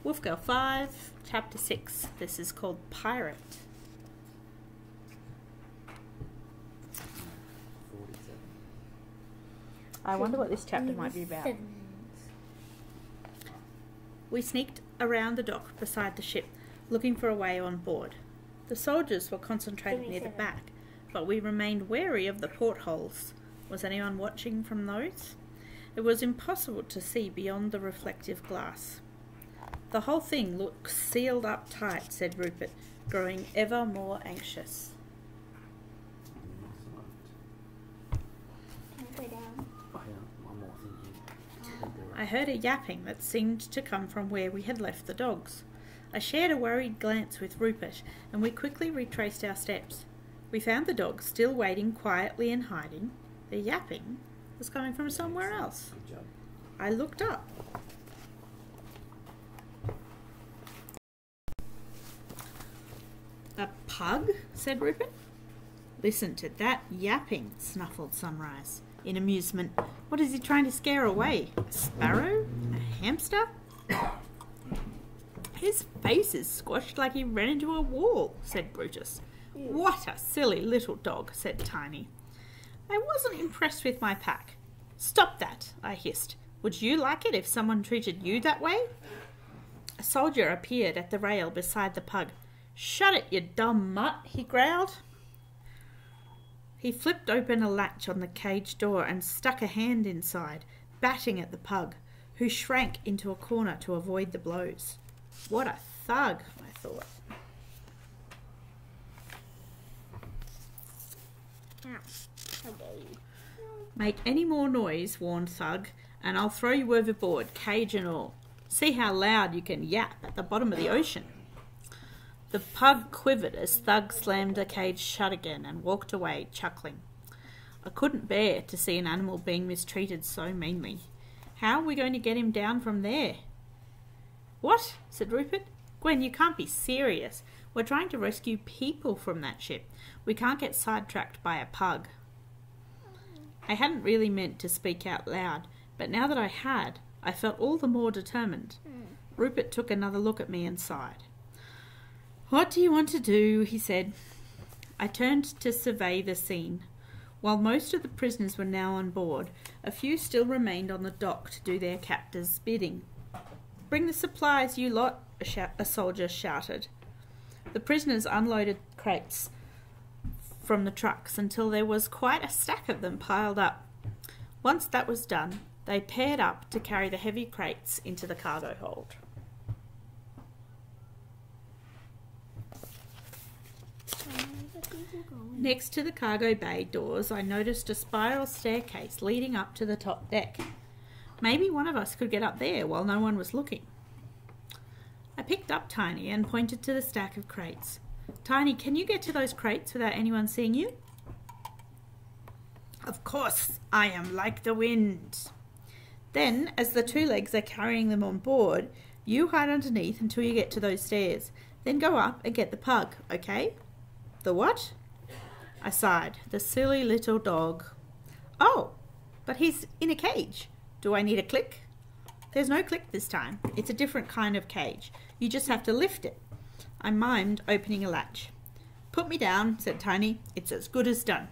Wolf Girl 5, Chapter 6. This is called Pirate. 47. I wonder what this chapter might be about. We sneaked around the dock beside the ship, looking for a way on board. The soldiers were concentrated near the back, but we remained wary of the portholes. Was anyone watching from those? It was impossible to see beyond the reflective glass. The whole thing looks sealed up tight, said Rupert, growing ever more anxious. I heard a yapping that seemed to come from where we had left the dogs. I shared a worried glance with Rupert, and we quickly retraced our steps. We found the dogs still waiting quietly and hiding. The yapping was coming from somewhere else. Good job. I looked up. A pug? Said Rupert. Listen to that yapping, snuffled Sunrise. In amusement, what is he trying to scare away? A sparrow? A hamster? His face is squashed like he ran into a wall, said Brutus. What a silly little dog, said Tiny. I wasn't impressed with my pack. Stop that, I hissed. Would you like it if someone treated you that way? A soldier appeared at the rail beside the pug. Shut it, you dumb mutt, he growled. He flipped open a latch on the cage door and stuck a hand inside, batting at the pug, who shrank into a corner to avoid the blows. What a thug, I thought. Make any more noise, warned Thug, and I'll throw you overboard, cage and all. See how loud you can yap at the bottom of the ocean. The pug quivered as Thug slammed the cage shut again and walked away, chuckling. I couldn't bear to see an animal being mistreated so meanly. How are we going to get him down from there? What? Said Rupert. Gwen, you can't be serious. We're trying to rescue people from that ship. We can't get sidetracked by a pug. I hadn't really meant to speak out loud, but now that I had, I felt all the more determined. Rupert took another look at me and sighed. What do you want to do? He said. I turned to survey the scene. While most of the prisoners were now on board, a few still remained on the dock to do their captor's bidding. Bring the supplies, you lot, a soldier shouted. The prisoners unloaded crates from the trucks until there was quite a stack of them piled up. Once that was done, they paired up to carry the heavy crates into the cargo hold. Next to the cargo bay doors, I noticed a spiral staircase leading up to the top deck. Maybe one of us could get up there while no one was looking. I picked up Tiny and pointed to the stack of crates. Tiny, can you get to those crates without anyone seeing you? Of course, I am like the wind. Then, as the two legs are carrying them on board, you hide underneath until you get to those stairs. Then go up and get the pug, okay? The what? I sighed. The silly little dog. Oh, but he's in a cage. Do I need a click? There's no click this time. It's a different kind of cage. You just have to lift it. I mimed opening a latch. Put me down, said Tiny. It's as good as done.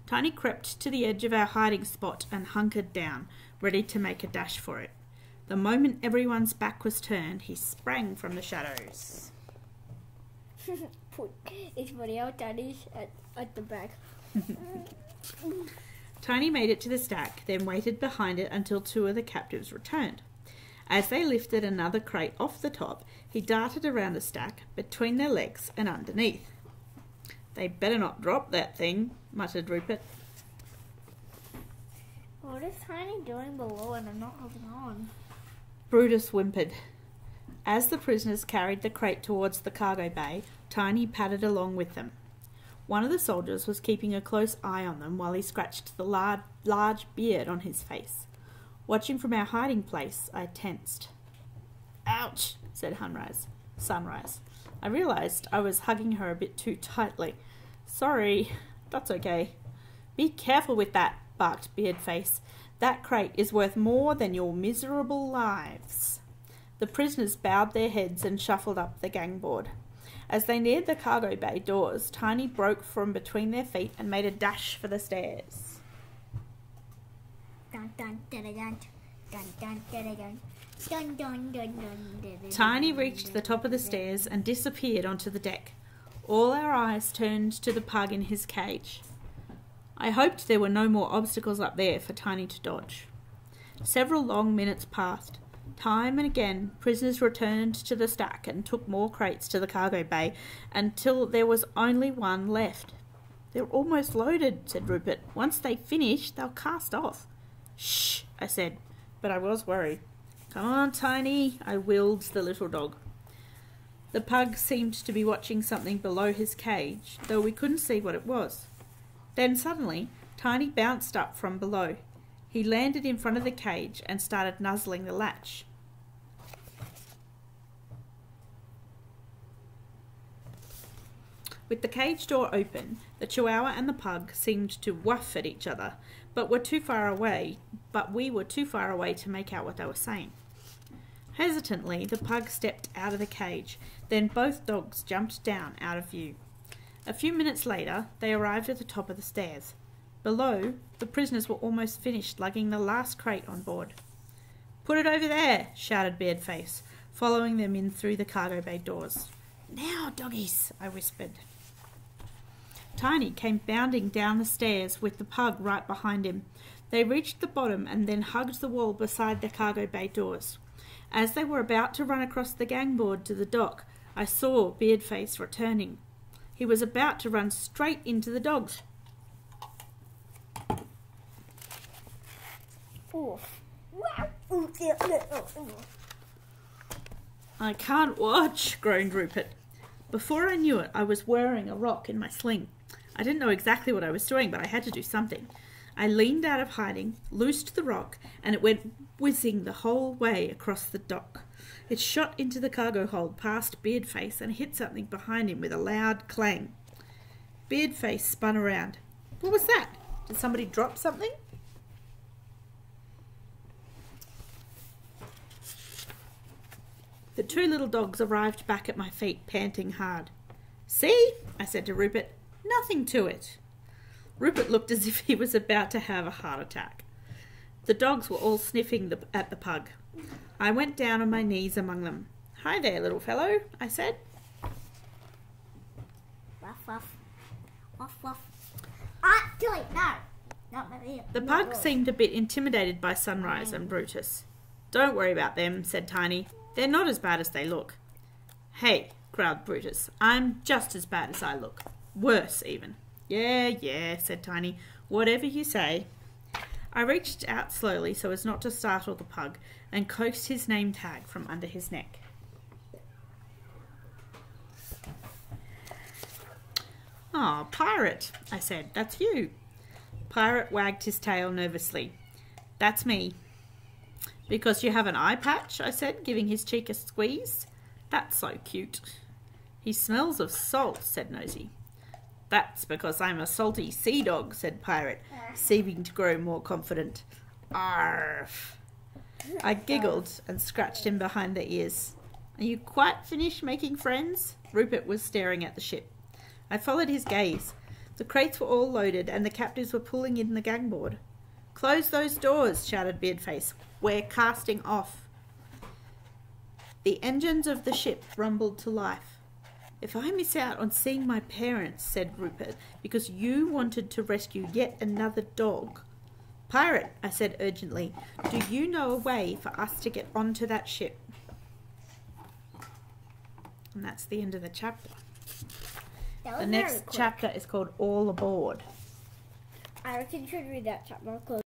Tiny crept to the edge of our hiding spot and hunkered down, ready to make a dash for it. The moment everyone's back was turned, he sprang from the shadows. It's funny how Tiny's at the back. Tiny made it to the stack, then waited behind it until two of the captives returned. As they lifted another crate off the top, he darted around the stack, between their legs and underneath. They better not drop that thing, muttered Rupert. What is Tiny doing below and I'm not holding on? Brutus whimpered. As the prisoners carried the crate towards the cargo bay, Tiny padded along with them. One of the soldiers was keeping a close eye on them while he scratched the large beard on his face. Watching from our hiding place, I tensed. Ouch, said Sunrise. I realised I was hugging her a bit too tightly. Sorry, that's okay. Be careful with that, barked Beardface. That crate is worth more than your miserable lives. The prisoners bowed their heads and shuffled up the gangboard. As they neared the cargo bay doors, Tiny broke from between their feet and made a dash for the stairs. Dun, dun, dun, dun, dun, dun, dun, dun. Dun, dun, dun, dun, Tiny reached the top of the stairs and disappeared onto the deck. All our eyes turned to the pug in his cage. I hoped there were no more obstacles up there for Tiny to dodge. Several long minutes passed. Time and again, prisoners returned to the stack and took more crates to the cargo bay until there was only one left. "They're almost loaded," said Rupert. "Once they finish, they'll cast off." "Shh," I said, but I was worried. "Come on, Tiny," I willed the little dog. The pug seemed to be watching something below his cage, though we couldn't see what it was. Then suddenly, Tiny bounced up from below. He landed in front of the cage and started nuzzling the latch. With the cage door open, the Chihuahua and the pug seemed to woof at each other, but we were too far away to make out what they were saying. Hesitantly, the pug stepped out of the cage. Then both dogs jumped down out of view. A few minutes later, they arrived at the top of the stairs. Below, the prisoners were almost finished lugging the last crate on board. "Put it over there," shouted Beardface, following them in through the cargo bay doors. "Now, doggies," I whispered. Tiny came bounding down the stairs with the pug right behind him. They reached the bottom and then hugged the wall beside the cargo bay doors. As they were about to run across the gangboard to the dock, I saw Beardface returning. He was about to run straight into the dogs. "I can't watch," groaned Rupert. Before I knew it, I was wearing a rock in my sling. I didn't know exactly what I was doing, but I had to do something. I leaned out of hiding, loosed the rock, and it went whizzing the whole way across the dock. It shot into the cargo hold past Beardface and hit something behind him with a loud clang. Beardface spun around. "What was that? Did somebody drop something?" The two little dogs arrived back at my feet, panting hard. "See?" I said to Rupert. "Nothing to it." Rupert looked as if he was about to have a heart attack. The dogs were all sniffing at the pug. I went down on my knees among them. "Hi there, little fellow," I said. Ruff, ruff. Ruff, ruff. Do it. No. Not my ear. The pug seemed a bit intimidated by Sunrise and Brutus. "Don't worry about them," said Tiny. "They're not as bad as they look." "Hey," growled Brutus, "I'm just as bad as I look. Worse, even." Yeah, said Tiny. "Whatever you say." I reached out slowly so as not to startle the pug and coaxed his name tag from under his neck. "Oh, Pirate," I said. "That's you." Pirate wagged his tail nervously. "That's me." "Because you have an eye patch?" I said, giving his cheek a squeeze. "That's so cute." "He smells of salt," said Nosy. "That's because I'm a salty sea dog," said Pirate, seeming to grow more confident. "Arf!" I giggled and scratched him behind the ears. "Are you quite finished making friends?" Rupert was staring at the ship. I followed his gaze. The crates were all loaded and the captives were pulling in the gangboard. "Close those doors," shouted Beardface. "We're casting off." The engines of the ship rumbled to life. "If I miss out on seeing my parents," said Rupert, "because you wanted to rescue yet another dog." "Pirate," I said urgently, "do you know a way for us to get onto that ship?" And that's the end of the chapter. The next chapter is called All Aboard. I reckon you should read that chapter.